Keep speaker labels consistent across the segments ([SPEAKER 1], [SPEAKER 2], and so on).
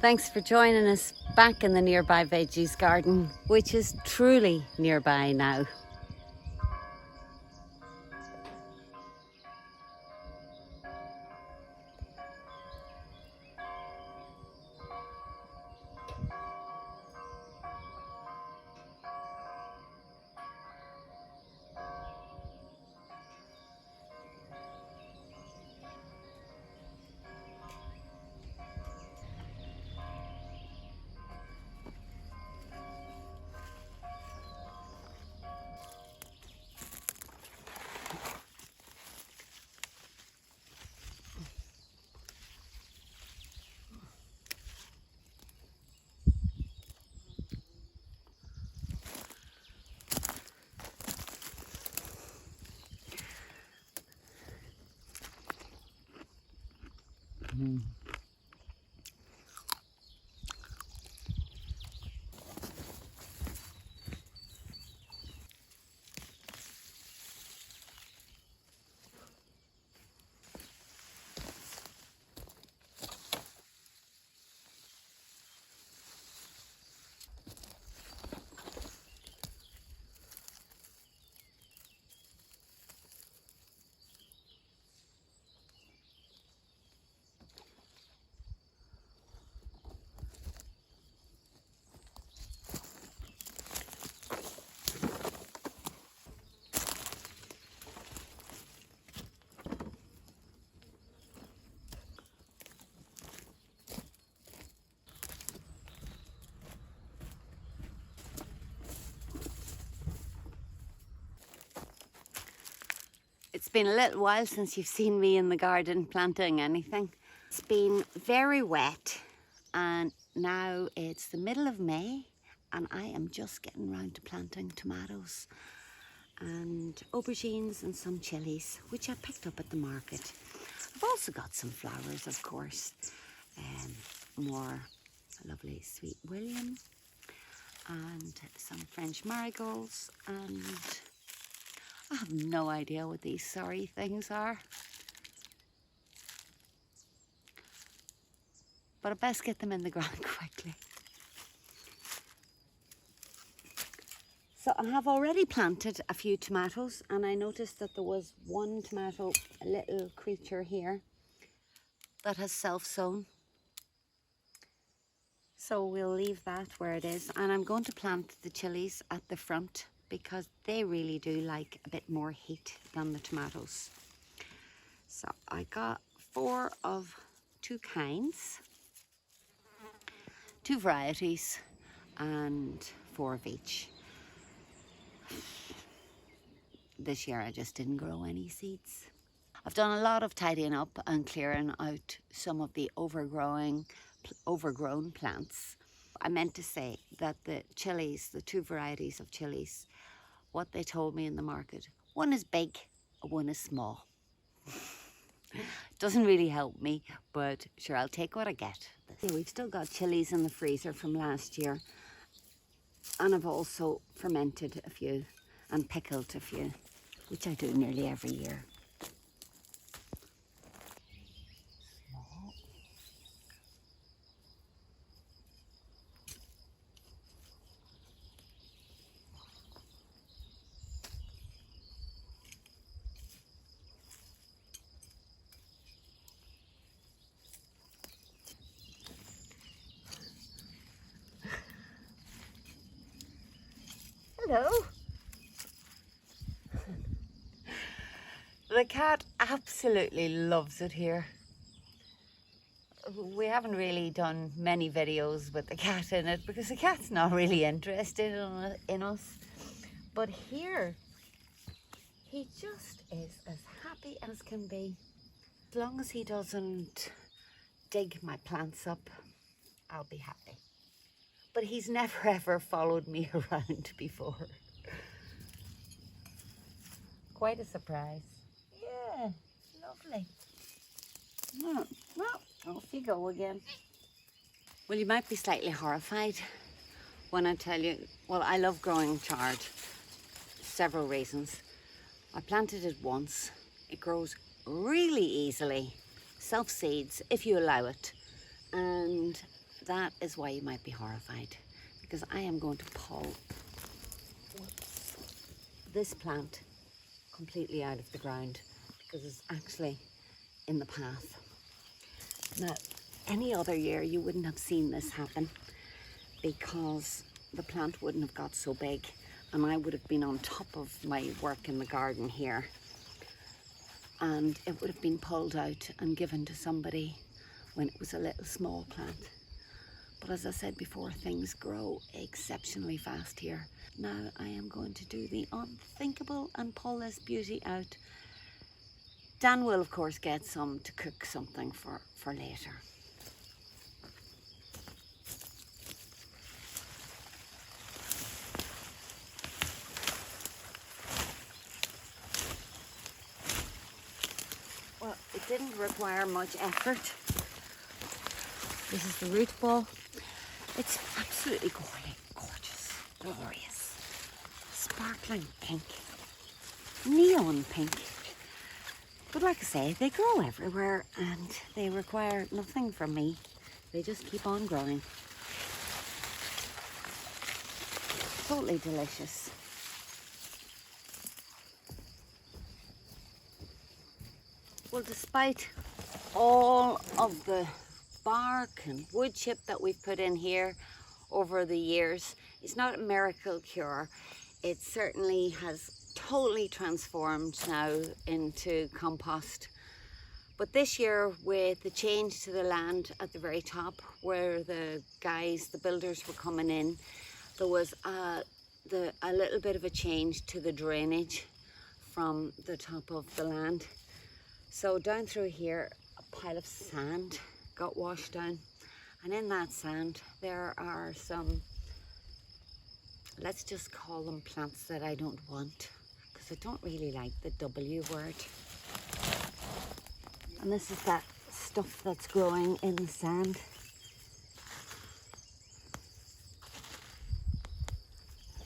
[SPEAKER 1] Thanks for joining us back in the Nearby Veggies garden, which is truly nearby now. It's been a little while since you've seen me in the garden planting anything. It's been very wet and now it's the middle of May and I am just getting around to planting tomatoes and aubergines and some chilies, which I picked up at the market. I've also got some flowers, of course, more lovely sweet William and some French marigolds, and I have no idea what these sorry things are. But I best get them in the ground quickly. So I have already planted a few tomatoes and I noticed that there was one tomato, a little creature here, that has self-sown. So we'll leave that where it is, and I'm going to plant the chilies at the front because they really do like a bit more heat than the tomatoes. So I got 4 of 2 kinds, 2 varieties and 4 of each. This year I just didn't grow any seeds. I've done a lot of tidying up and clearing out some of the overgrown plants. I meant to say that the chilies, the 2 varieties of chilies, what they told me in the market, one is big, one is small. Doesn't really help me, but sure, I'll take what I get. Yeah, we've still got chilies in the freezer from last year, and I've also fermented a few and pickled a few, which I do nearly every year. Hello. The cat absolutely loves it here. We haven't really done many videos with the cat in it because the cat's not really interested in us. But here, he just is as happy as can be. As long as he doesn't dig my plants up, I'll be happy. But he's never ever followed me around before. Quite a surprise. Yeah, lovely. Well, off you go again. Well, you might be slightly horrified when I tell you, well, I love growing chard. Several reasons. I planted it once. It grows really easily. Self-seeds if you allow it. And that is why you might be horrified, because I am going to pull this plant completely out of the ground because it's actually in the path. Now, any other year you wouldn't have seen this happen because the plant wouldn't have got so big and I would have been on top of my work in the garden here, and it would have been pulled out and given to somebody when it was a little small plant. But as I said before, things grow exceptionally fast here. Now I am going to do the unthinkable and pull this beauty out. Dan will of course get some to cook something for later. Well, it didn't require much effort. This is the root ball. It's absolutely gorgeous, glorious, sparkling pink, neon pink. But like I say, they grow everywhere and they require nothing from me. They just keep on growing. Totally delicious. Well, despite all of the bark and wood chip that we've put in here over the years, it's not a miracle cure. It certainly has totally transformed now into compost. But this year, with the change to the land at the very top where the guys, the builders, were coming in, there was a little bit of a change to the drainage from the top of the land. So down through here, a pile of sand got washed down, and in that sand there are some, let's just call them plants that I don't want, because I don't really like the W word. And this is that stuff that's growing in the sand.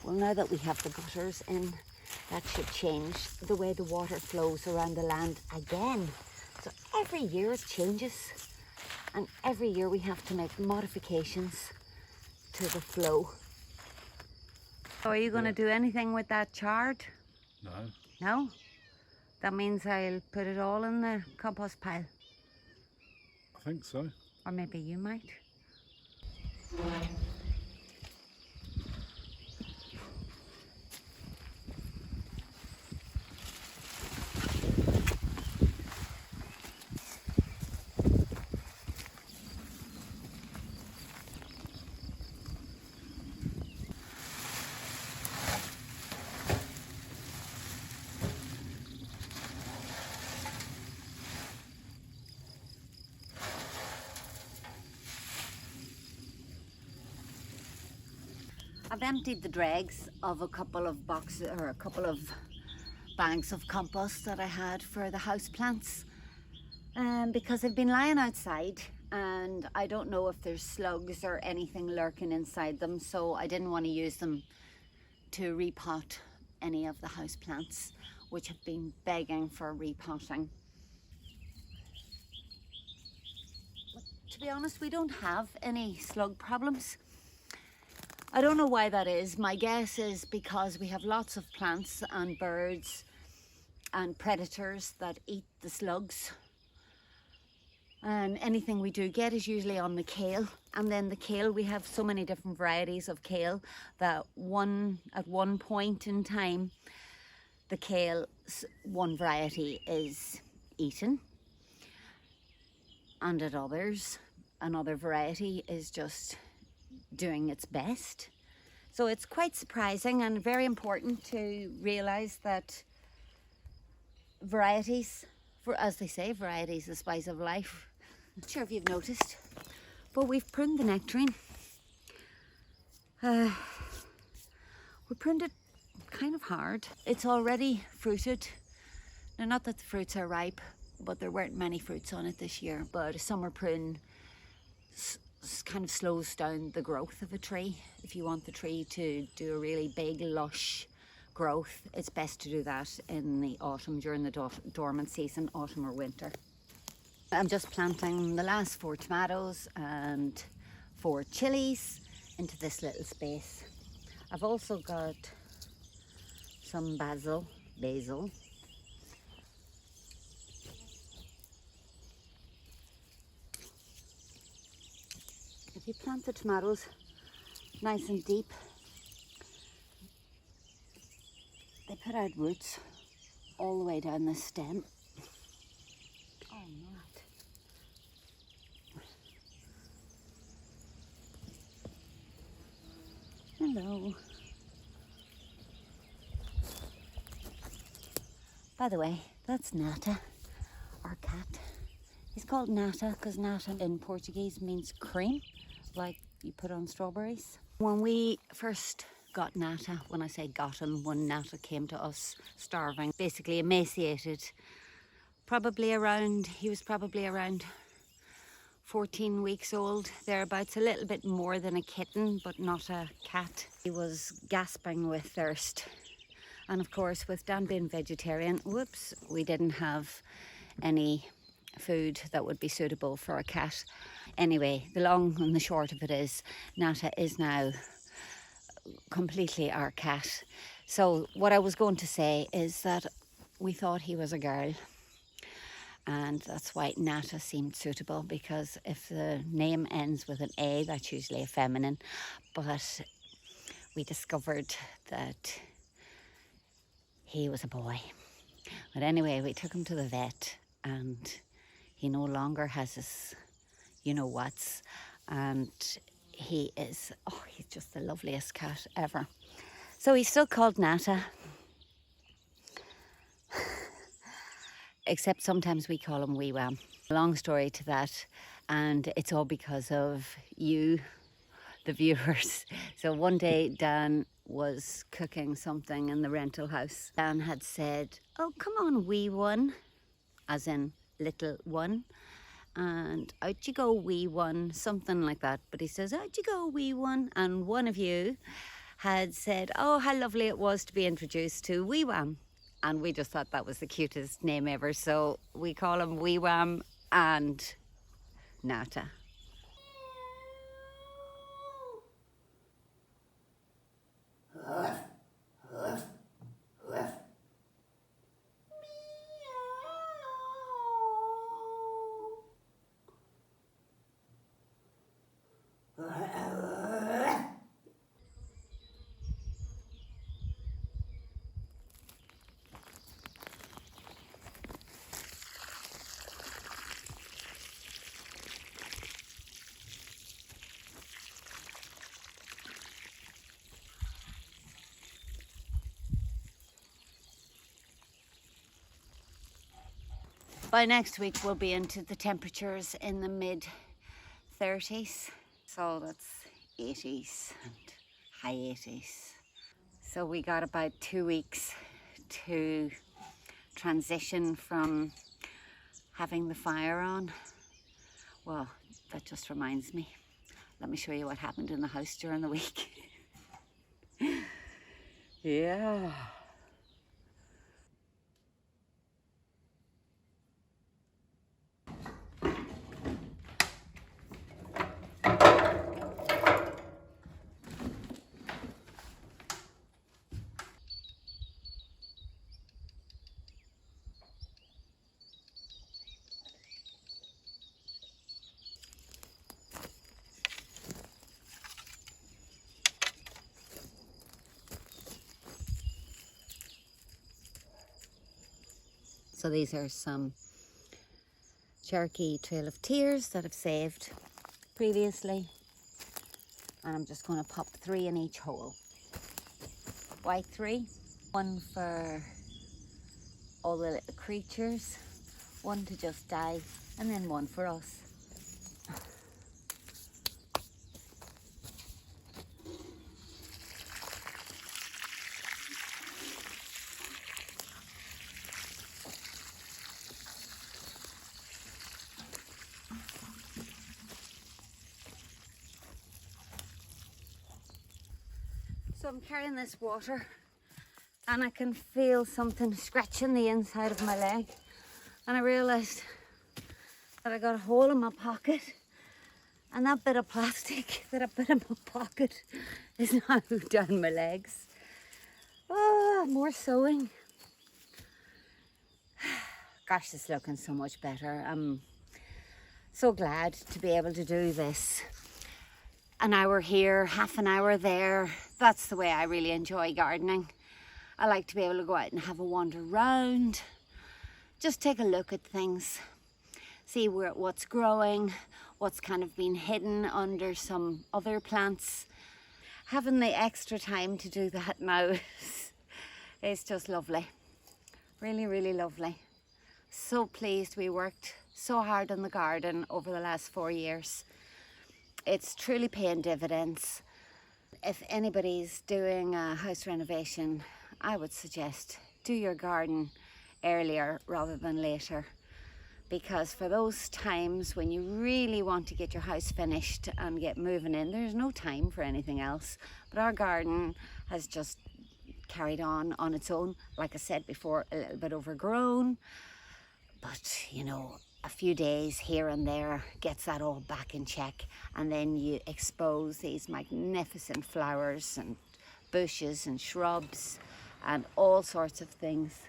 [SPEAKER 1] Well, now that we have the gutters in, that should change the way the water flows around the land again. So every year it changes. And every year we have to make modifications to the flow. So are you going to do anything with that chard?
[SPEAKER 2] No.
[SPEAKER 1] No? That means I'll put it all in the compost pile.
[SPEAKER 2] I think so.
[SPEAKER 1] Or maybe you might. I've emptied the dregs of a couple of boxes or a couple of bags of compost that I had for the house plants, because they've been lying outside and I don't know if there's slugs or anything lurking inside them, so I didn't want to use them to repot any of the house plants which have been begging for repotting. But to be honest, we don't have any slug problems. I don't know why that is. My guess is because we have lots of plants and birds and predators that eat the slugs. And anything we do get is usually on the kale. And then the kale, we have so many different varieties of kale that at one point in time, the kale, one variety is eaten. And at others, another variety is just doing its best. So it's quite surprising and very important to realize that varieties, as they say, varieties the spice of life. Not sure if you've noticed, but we've pruned the nectarine. We pruned it kind of hard. It's already fruited. Now, not that the fruits are ripe, but there weren't many fruits on it this year. But a summer prune kind of slows down the growth of a tree. If you want the tree to do a really big, lush growth, it's best to do that in the autumn, during the dormant season, autumn or winter. I'm just planting the last 4 tomatoes and 4 chilies into this little space. I've also got some basil. If you plant the tomatoes nice and deep, they put out roots all the way down the stem. Oh, Matt. Hello. By the way, that's Nata, our cat. He's called Nata because Nata in Portuguese means cream, like you put on strawberries. When we first got Nata, when I say got him, when Nata came to us starving, basically emaciated, he was probably around 14 weeks old, thereabouts, a little bit more than a kitten, but not a cat. He was gasping with thirst. And of course, with Dan being vegetarian, we didn't have any food that would be suitable for a cat. Anyway, the long and the short of it is, Nata is now completely our cat. So what I was going to say is that we thought he was a girl, and that's why Nata seemed suitable, because if the name ends with an A, that's usually a feminine. But we discovered that he was a boy. But anyway, we took him to the vet, and he no longer has his you-know-whats, and he's just the loveliest cat ever. So he's still called Nata, except sometimes we call him Wee Wham. Long story to that, and it's all because of you, the viewers. So one day Dan was cooking something in the rental house. Dan had said, "Oh, come on, wee one," as in little one. And out you go, wee one, something like that. But he says, out you go, wee one. And one of you had said, oh, how lovely it was to be introduced to Wee Wham. And we just thought that was the cutest name ever. So we call him Wee Wham and Nata. By next week, we'll be into the temperatures in the mid-30s. So that's 80s and high 80s. So we got about 2 weeks to transition from having the fire on. Well, that just reminds me. Let me show you what happened in the house during the week. Yeah. So these are some Cherokee Trail of Tears that I've saved previously. And I'm just going to pop 3 in each hole. Why 3? 1 for all the little creatures, 1 to just die, and then 1 for us. So I'm carrying this water and I can feel something scratching the inside of my leg, and I realised that I got a hole in my pocket And that bit of plastic that I put in my pocket is now down my legs. Oh, more sewing. Gosh, it's looking so much better. I'm so glad to be able to do this. An hour here, half an hour there. That's the way I really enjoy gardening. I like to be able to go out and have a wander around, just take a look at things, see what's growing, what's kind of been hidden under some other plants. Having the extra time to do that now is just lovely. Really, really lovely. So pleased we worked so hard on the garden over the last 4 years. It's truly paying dividends. If anybody's doing a house renovation, I would suggest do your garden earlier rather than later, because for those times when you really want to get your house finished and get moving in, there's no time for anything else. But our garden has just carried on its own. Like I said before, a little bit overgrown, but you know, a few days here and there gets that all back in check, and then you expose these magnificent flowers and bushes and shrubs and all sorts of things.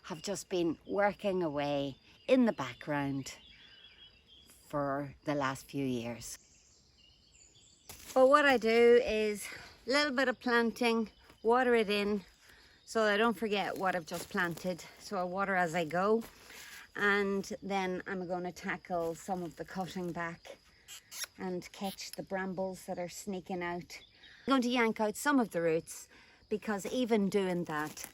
[SPEAKER 1] Have just been working away in the background for the last few years. But what I do is a little bit of planting, water it in so that I don't forget what I've just planted. So I water as I go, and then I'm going to tackle some of the cutting back and catch the brambles that are sneaking out. I'm going to yank out some of the roots, because even doing that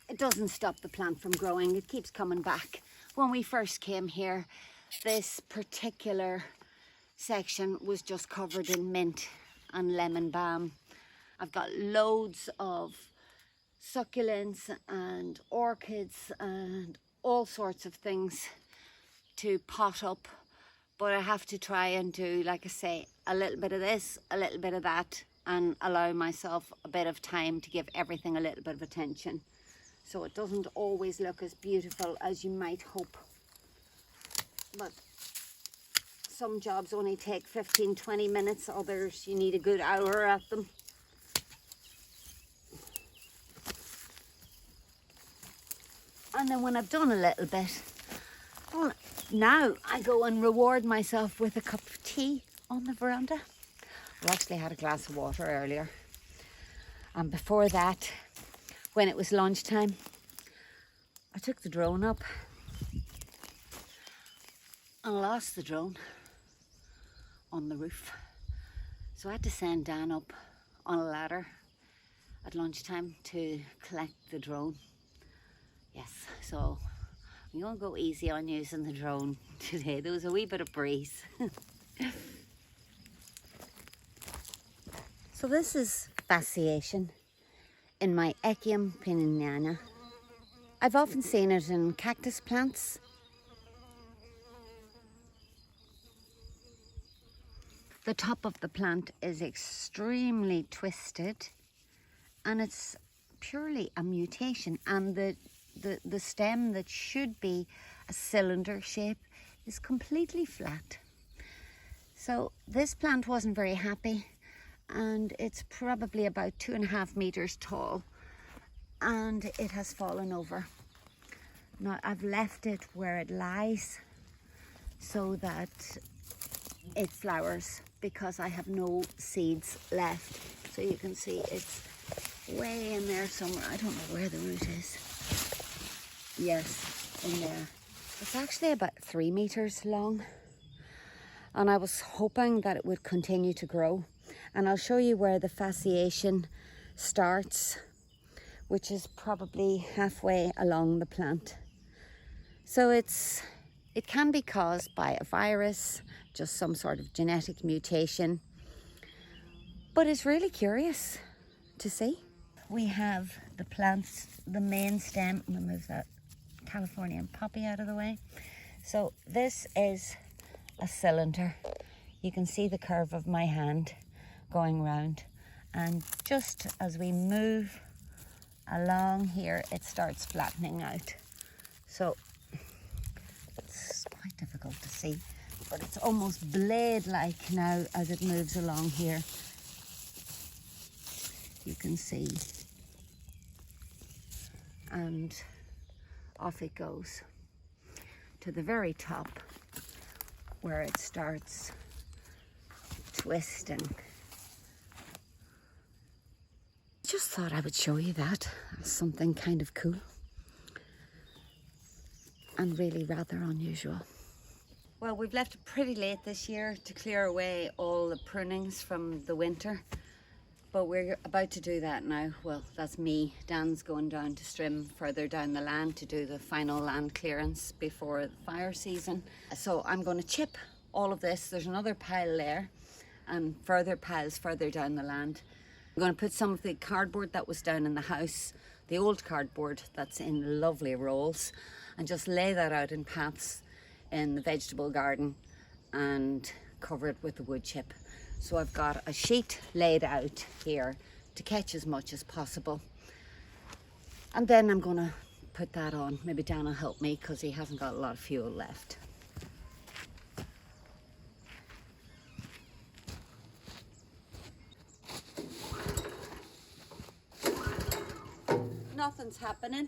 [SPEAKER 1] it doesn't stop the plant from growing. It keeps coming back. When we first came here, this particular section was just covered in mint and lemon balm. I've got loads of succulents and orchids and all sorts of things to pot up, but I have to try and do, like I say, a little bit of this, a little bit of that, and allow myself a bit of time to give everything a little bit of attention, so it doesn't always look as beautiful as you might hope. But some jobs only take 15-20 minutes, others you need a good hour at them. And then when I've done a little bit, well, now I go and reward myself with a cup of tea on the veranda. I actually had a glass of water earlier. And before that, when it was lunchtime, I took the drone up and lost the drone on the roof. So I had to send Dan up on a ladder at lunchtime to collect the drone. Yes, so I'm going to go easy on using the drone today. There was a wee bit of breeze. So this is Fasciation in my Echium pininiana. I've often seen it in cactus plants. The top of the plant is extremely twisted, and it's purely a mutation, and the stem that should be a cylinder shape is completely flat. So this plant wasn't very happy, and it's probably about 2.5 meters tall, and it has fallen over. Now I've left it where it lies so that it flowers, because I have no seeds left. So you can see it's way in there somewhere. I don't know where the root is. Yes, in there. It's actually about 3 meters long, and I was hoping that it would continue to grow. And I'll show you where the fasciation starts, which is probably halfway along the plant. So it can be caused by a virus, just some sort of genetic mutation, but it's really curious to see. We have the plants, the main stem. I'm gonna move that Californian poppy out of the way. So this is a cylinder. You can see the curve of my hand going round, and just as we move along here, it starts flattening out. So it's quite difficult to messy, but it's almost blade-like now as it moves along here. You can see. And off it goes to the very top where it starts twisting. Just thought I would show you that as something kind of cool and really rather unusual. Well, we've left it pretty late this year to clear away all the prunings from the winter, but we're about to do that now. Well, that's me. Dan's going down to Strim further down the land to do the final land clearance before the fire season. So I'm going to chip all of this. There's another pile there and further piles further down the land. I'm going to put some of the cardboard that was down in the house, the old cardboard that's in lovely rolls, and just lay that out in paths in the vegetable garden and cover it with the wood chip. So I've got a sheet laid out here to catch as much as possible. And then I'm going to put that on. Maybe Dan will help me because he hasn't got a lot of fuel left. Nothing's happening.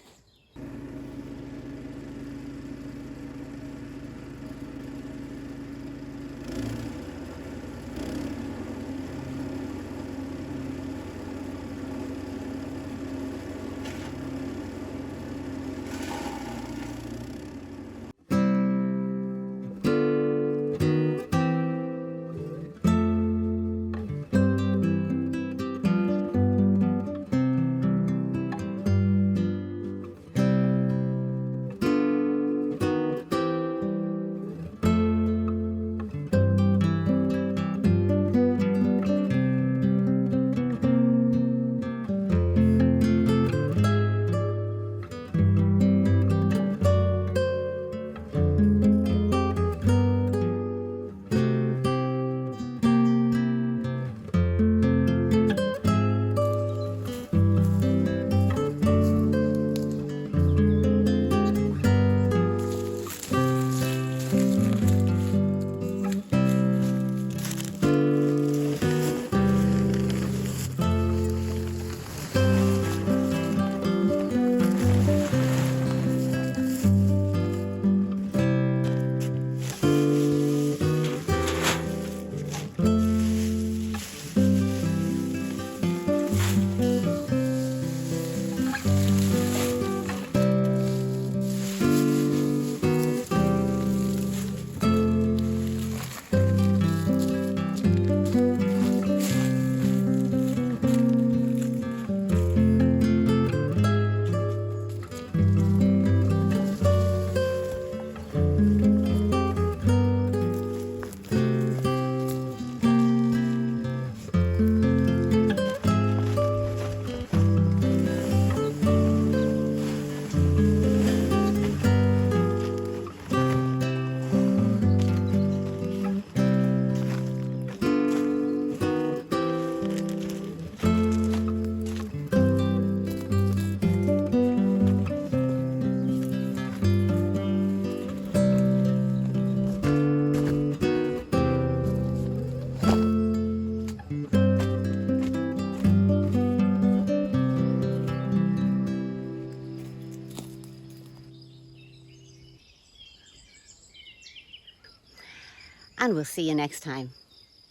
[SPEAKER 1] And we'll see you next time.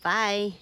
[SPEAKER 1] Bye.